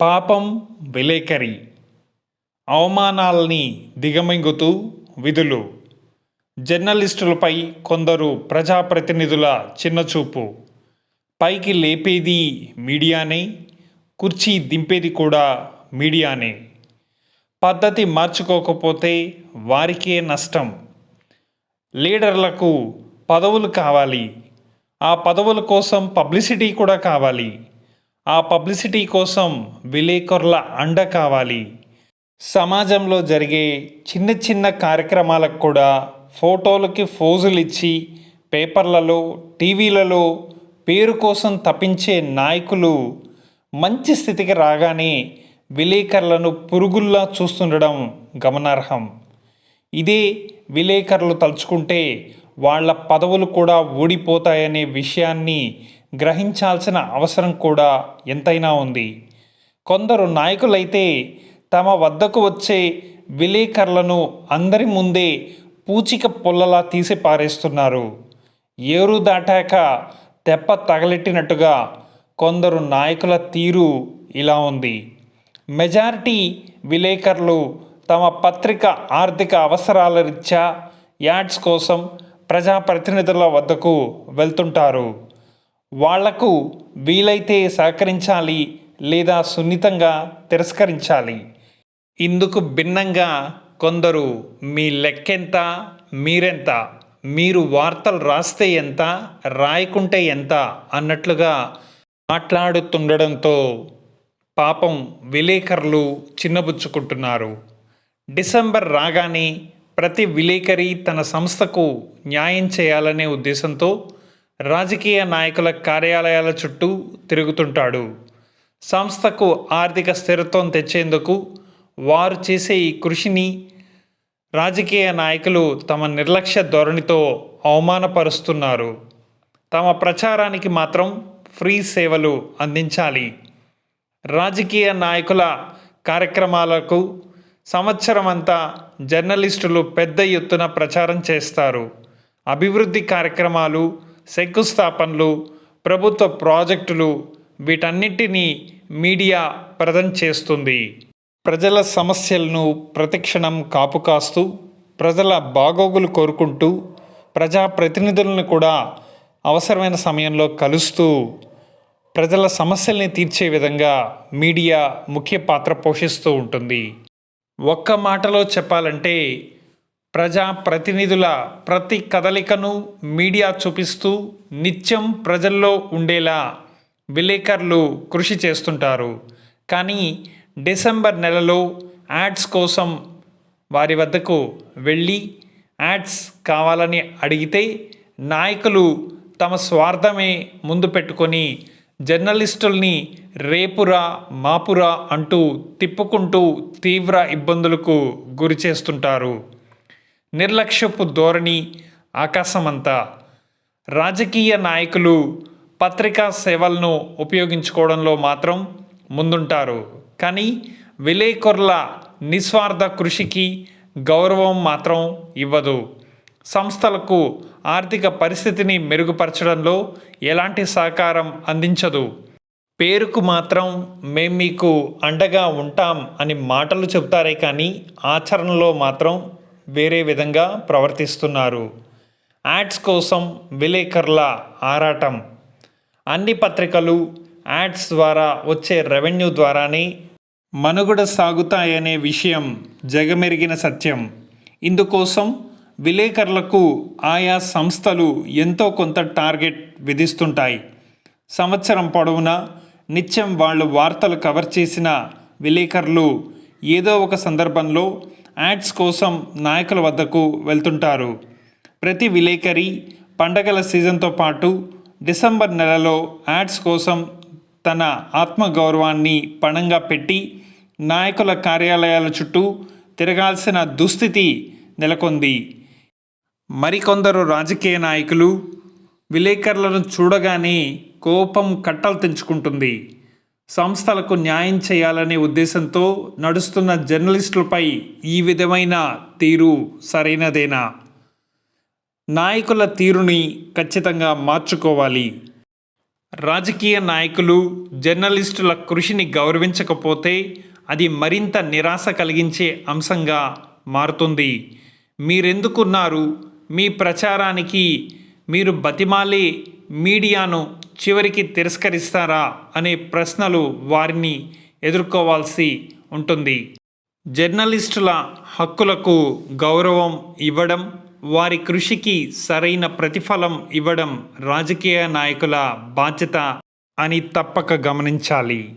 పాపం విలేకరి అవమానాల్ని దిగమింగుతూ విధులు జర్నలిస్టులపై కొందరు ప్రజాప్రతినిధుల చిన్నచూపు పైకి లేపేది మీడియానే, కుర్చీ దింపేది కూడా మీడియానే. పద్ధతి మార్చుకోకపోతే వారికే నష్టం. లీడర్లకు పదవులు కావాలి, ఆ పదవుల కోసం పబ్లిసిటీ కూడా కావాలి, ఆ పబ్లిసిటీ కోసం విలేకరుల అండ కావాలి. సమాజంలో జరిగే చిన్న చిన్న కార్యక్రమాలకు కూడా ఫోటోలకి ఫోజులు ఇచ్చి పేపర్లలో, టీవీలలో పేరు కోసం తప్పించే నాయకులు మంచి స్థితికి రాగానే విలేకరులను పురుగుల్లా చూస్తుండడం గమనార్హం. ఇదే విలేకరులు తలుచుకుంటే వాళ్ళ పదవులు కూడా ఊడిపోతాయనే విషయాన్ని గ్రహించాల్సిన అవసరం కూడా ఎంతైనా ఉంది. కొందరు నాయకులైతే తమ వద్దకు వచ్చే విలేకరులను అందరి ముందే పూచిక పుల్లలా తీసి పారేస్తున్నారు. ఏరు దాటాక తెప్ప తగలెట్టినట్టుగా కొందరు నాయకుల తీరు ఇలా ఉంది. మెజారిటీ విలేకరులు తమ పత్రిక ఆర్థిక అవసరాల రీత్యా యాడ్స్ కోసం ప్రజాప్రతినిధుల వద్దకు వెళ్తుంటారు. వాళ్లకు వీలైతే సహకరించాలి లేదా సున్నితంగా తిరస్కరించాలి. ఇందుకు భిన్నంగా కొందరు మీ లెక్కెంత, మీరెంత, మీరు వార్తలు రాస్తే ఎంత, రాయకుంటే ఎంత అన్నట్లుగా మాట్లాడుతుండడంతో పాపం విలేకరులు చిన్నబుచ్చుకుంటున్నారు. డిసెంబర్ రాగానే ప్రతి విలేకరి తన సంస్థకు న్యాయం చేయాలనే ఉద్దేశంతో రాజకీయ నాయకుల కార్యాలయాల చుట్టూ తిరుగుతుంటాడు. సంస్థకు ఆర్థిక స్థిరత్వం తెచ్చేందుకు వారు చేసే ఈ కృషిని రాజకీయ నాయకులు తమ నిర్లక్ష్య ధోరణితో అవమానపరుస్తున్నారు. తమ ప్రచారానికి మాత్రం ఫ్రీ సేవలు అందించాలి. రాజకీయ నాయకుల కార్యక్రమాలకు సంవత్సరమంతా జర్నలిస్టులు పెద్ద ఎత్తున ప్రచారం చేస్తారు. అభివృద్ధి కార్యక్రమాలు, శంకుస్థాపనలు, ప్రభుత్వ ప్రాజెక్టులు వీటన్నిటినీ మీడియా ప్రజెంట్ చేస్తుంది. ప్రజల సమస్యలను ప్రతిక్షణం కాపు కాస్తూ, ప్రజల బాగోగులు కోరుకుంటూ, ప్రజాప్రతినిధులను కూడా అవసరమైన సమయంలో కలుస్తూ ప్రజల సమస్యల్ని తీర్చే విధంగా మీడియా ముఖ్య పాత్ర పోషిస్తూ ఉంటుంది. ఒక్క మాటలో చెప్పాలంటే ప్రజాప్రతినిధుల ప్రతి కదలికను మీడియా చూపిస్తూ నిత్యం ప్రజల్లో ఉండేలా విలేకరులు కృషి చేస్తుంటారు. కానీ డిసెంబర్ నెలలో యాడ్స్ కోసం వారి వద్దకు వెళ్ళి యాడ్స్ కావాలని అడిగితే నాయకులు తమ స్వార్థమే ముందు పెట్టుకొని జర్నలిస్టుల్ని రేపురా మాపురా అంటూ తిప్పుకుంటూ తీవ్ర ఇబ్బందులకు గురి చేస్తుంటారు. నిర్లక్ష్యపు ధోరణి ఆకాశమంతా. రాజకీయ నాయకులు పత్రికా సేవలను ఉపయోగించుకోవడంలో మాత్రం ముందుంటారు. కానీ విలేకరుల నిస్వార్థ కృషికి గౌరవం మాత్రం ఇవ్వదు. సంస్థలకు ఆర్థిక పరిస్థితిని మెరుగుపరచడంలో ఎలాంటి సహకారం అందించదు. పేరుకు మాత్రం మేం మీకు అండగా ఉంటాం అని మాటలు చెబుతారే కానీ ఆచరణలో మాత్రం వేరే విధంగా ప్రవర్తిస్తున్నారు. యాడ్స్ కోసం విలేకరుల ఆరాటం. అన్ని పత్రికలు యాడ్స్ ద్వారా వచ్చే రెవెన్యూ ద్వారానే మనుగడ సాగుతాయనే విషయం జగమెరిగిన సత్యం. ఇందుకోసం విలేకరులకు ఆయా సంస్థలు ఎంతో కొంత టార్గెట్ విధిస్తుంటాయి. సంవత్సరం పొడవునా నిత్యం వాళ్ళు వార్తలు కవర్ చేసిన విలేకరులు ఏదో ఒక సందర్భంలో యాడ్స్ కోసం నాయకుల వద్దకు వెళ్తుంటారు. ప్రతి విలేకరి పండగల సీజన్తో పాటు డిసెంబర్ నెలలో యాడ్స్ కోసం తన ఆత్మగౌరవాన్ని పణంగా పెట్టి నాయకుల కార్యాలయాల చుట్టూ తిరగాల్సిన దుస్థితి నెలకొంది. మరికొందరు రాజకీయ నాయకులు విలేకరులను చూడగానే కోపం కట్టలు తెంచుకుంటుంది. సంస్థలకు న్యాయం చేయాలనే ఉద్దేశంతో నడుస్తున్న జర్నలిస్టులపై ఈ విధమైన తీరు సరైనదేనా? నాయకుల తీరుని ఖచ్చితంగా మార్చుకోవాలి. రాజకీయ నాయకులు జర్నలిస్టుల కృషిని గౌరవించకపోతే అది మరింత నిరాశ కలిగించే అంశంగా మారుతుంది. మీరెందుకున్నారు? మీ ప్రచారానికి మీరు బతిమాలే మీడియాను చివరికి తిరస్కరిస్తారా అనే ప్రశ్నలు వారిని ఎదుర్కోవాల్సి ఉంటుంది. జర్నలిస్టుల హక్కులకు గౌరవం ఇవ్వడం, వారి కృషికి సరైన ప్రతిఫలం ఇవ్వడం రాజకీయ నాయకుల బాధ్యత అని తప్పక గమనించాలి.